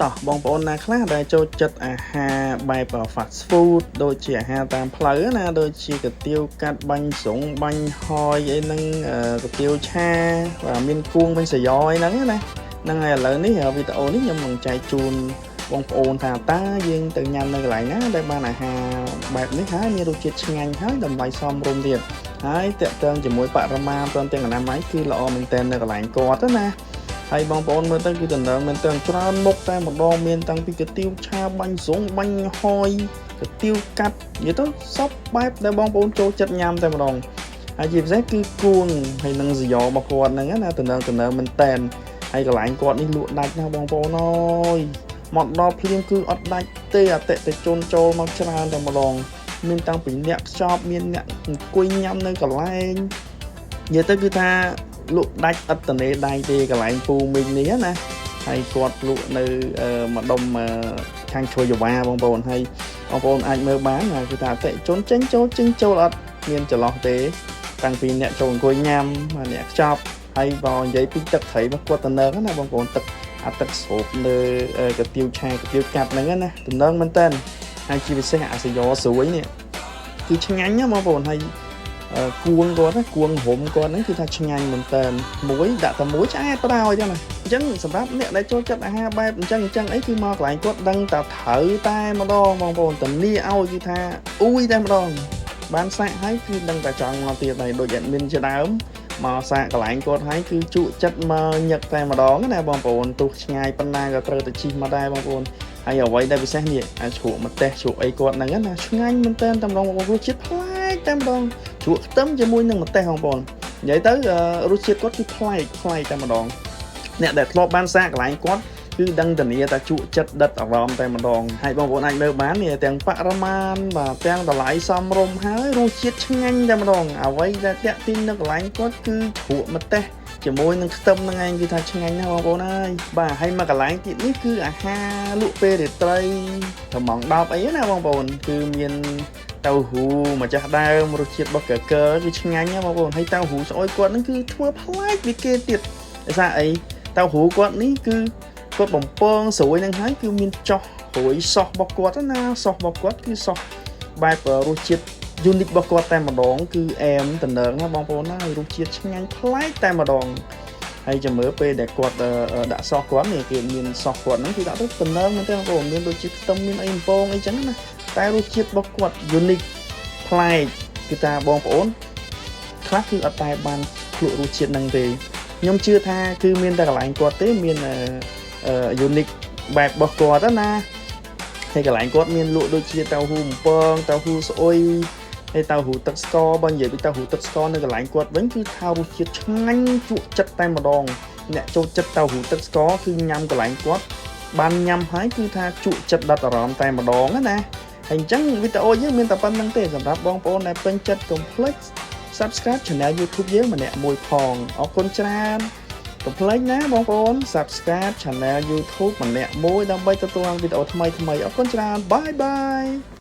តោះបងប្អូនណាខ្លះដែលចូលចិត្តអាហារបែប fast food ដូចជាអាហារតាមផ្លូវណាដូចជាកាទៀវកាត់បាញ់ស្រុងបាញ់ហយអីហ្នឹងកាទៀវឆាបាទមានគួងវិញសាយ៉យហ្នឹងណាហ្នឹងហើយឥឡូវនេះវីដេអូនេះខ្ញុំនឹងចែកជូនបងប្អូនថាតើយើងទៅញ៉ាំនៅកន្លែងណាដែលបានអាហារបែបនេះហើយមានរសជាតិឆ្ងាញ់ហើយតម្លៃសមរម្យទៀតហើយតាក់ទងជាមួយបរិមាណព្រមទាំងអនាម័យគឺល្អមែនទែននៅកន្លែងគាត់ណាហើយបងប្អូនមើលទៅគឺតំណែងមែនទែនច្រើនមុខតែម្ដងមានតាំងពីកាទៀវឆាបាញ់ស្រុងបាញ់ហយកាទៀវកាត់និយាយទៅសពបែបដែលបងប្អូនចូលចិត្តញ៉ាំតែម្ដងហើយជាពិសេសគឺគួងហើយនឹងសាយ៉របស់គាត់ហ្នឹងណាតំណែងមែនទែនហើយកន្លែងគាត់នេះលក់ដាច់ណាបងប្អូនអើយមកដល់ភ្លាមគឺអត់ដាច់ទេអតិថិជនចូលមកច្រើនតែម្ដងមានតាំងពីអ្នកខ្ចប់មានអ្នកអង្គុយញ៉ាំនៅកន្លែងនិយាយទៅគឺថាលក់ដាច់អត់តនេដៃទេកន្លែងពូមីងនេះណាហើយគាត់លក់នៅម្ដុំខាងជ្រោយយ៉ាវ៉ាបងប្អូនហើយបងប្អូនអាចមើលបានគឺថាអតិថិជនចេញចូលអត់មានចន្លោះទេតាំងពីអ្នកចូលអង្គុយញ៉ាំអ្នកខ្ចប់ហើយបើនិយាយពីទឹកត្រីរបស់គាត់តំណឹងណាបងប្អូនទឹកស្រូបនៅកាទៀវឆាកាទៀវកាត់ហ្នឹងណាតំណឹងមែនតើហើយជាពិសេសអាសាយ៉ស្រួយនេះគឺឆ្ងាញ់ណាបងប្អូនហើយគួងគាត់ណាគួងរុំគាត់ហ្នឹងគឺថាឆ្ងាញ់មែនតើមួយដាក់តែមួយឆ្អែតបដ ாய் ចឹងណាអញ្ចឹងសម្រាប់អ្នកដែលចូលចិត្តអាហារបែបអញ្ចឹងអីគឺមកកន្លែងគាត់ដឹងតែត្រូវតែម្ដងបងប្អូនតានីឲ្យគឺថាអ៊ូយតែម្ដងបានសាក់ហើយគឺដឹងតែចង់មកទៀតហើយដូចអេដមីនជាដើមមកសាកកន្លែងគាត់ហើយគឺជក់ចិត្តមកញឹកតែម្ដងណាបងប្អូនទោះឆ្ងាយប៉ុណ្ណាក៏ត្រូវតែជិះមកដែរបងប្អូនហើយអ្វីដែលពិសេសនេះជ្រក់ម្ទេសជ្រក់អីគាត់ហ្នឹងណាឆ្ងាញ់មែនតើតែម្ដងរសជាតិប្លែកតែម្ដងជ្រក់ខ្ទឹមជាមួយនឹងម្ទេសបងប្អូននិយាយទៅរសជាតិគាត់គឺប្លែកតែម្ដងអ្នកដែលធ្លាប់បានសាកកន្លែងគាត់គឺដឹងធានាថាជក់ចិត្តដិតអារម្មណ៍តែម្ដងហើយបងប្អូនអាចមើលបាននេះទាំងបរិមាណបាទទាំងតម្លៃសមរម្យហើយរសជាតិឆ្ងាញ់តែម្ដងអ្វីដែលតាក់ទាញនៅកន្លែងគាត់គឺជ្រក់ម្ទេសជាមួយនឹងខ្ទឹមហ្នឹងឯងគឺថាឆ្ងាញ់ណាស់បងប្អូនអើយបាទហើយមកកន្លែងទៀតនេះគឺអាហារលក់ពេលរាត្រីត្រម៉ង10អីណាបងប្អូនគឺមានតៅហ៊ូម្ចាស់ដើមរសជាតិរបស់កើគឺឆ្ងាញ់ណាបងប្អូនហើយតៅហ៊ូស្អុយគាត់ហ្នឹងគឺធ្វើប្លែកពីគេទៀតដោយសារអីតៅហ៊ូគាត់នេះគឺគាត់បំពងស្រួយហ្នឹងហើយគឺមានចោះព្រួយសោះរបស់គាត់ណាសោះរបស់គាត់គឺសោះបែបរសជាតិយូនីករបស់គាត់តែម្ដងគឺអែមតំណើងណាបងប្អូនណារសជាតិឆ្ងាញ់ប្លែកតែម្ដងហើយចាំមើលពេលដែលគាត់ដាក់សោះគាត់នេះគេមានសោះគាត់ហ្នឹងគឺដាក់ទៅតំណើងមែនទេបងប្អូនមានដូចជាខ្ទឹមមានអីបំពងអីចឹងណាតែរសជាតិរបស់គាត់យូនីកប្លែកគឺថាបងប្អូនខ្លះគឺអត់តែបានភ្លក់រសជាតិហ្នឹងទេខ្ញុំជឿថាគឺមានតែកន្លែងគាត់ទេមានយូនីកបែបរបស់គាត់ណាហើយកន្លែងគាត់មានលក់ដូចជាតៅហ៊ូបំពងតៅហ៊ូស្អុយហើយតៅហ៊ូទឹកស្ករបើនិយាយពីតៅហ៊ូទឹកស្ករនៅកន្លែងគាត់វិញគឺថារសជាតិឆ្ងាញ់ជក់ចិត្តតែម្ដងអ្នកចូលចិត្តតៅហ៊ូទឹកស្ករគឺញ៉ាំកន្លែងគាត់បានញ៉ាំហើយគឺថាជក់ចិត្តដិតអារម្មណ៍តែម្ដងណាហើយអញ្ចឹងវីដេអូយើងមានតែប៉ុណ្្នឹងទេសម្រាប់បងប្អូនដែលពេញចិត្តកុំភ្លេច Subscribe Channel YouTube យើងម្នាក់មួយផងអរគុណច្រើនកុំភ្លេចណាបងប្អូន Subscribe Channel YouTube ម្នាក់មួយដើម្បីទទួលបានវីដេអូថ្មីអរគុណច្រើនបាយបាយ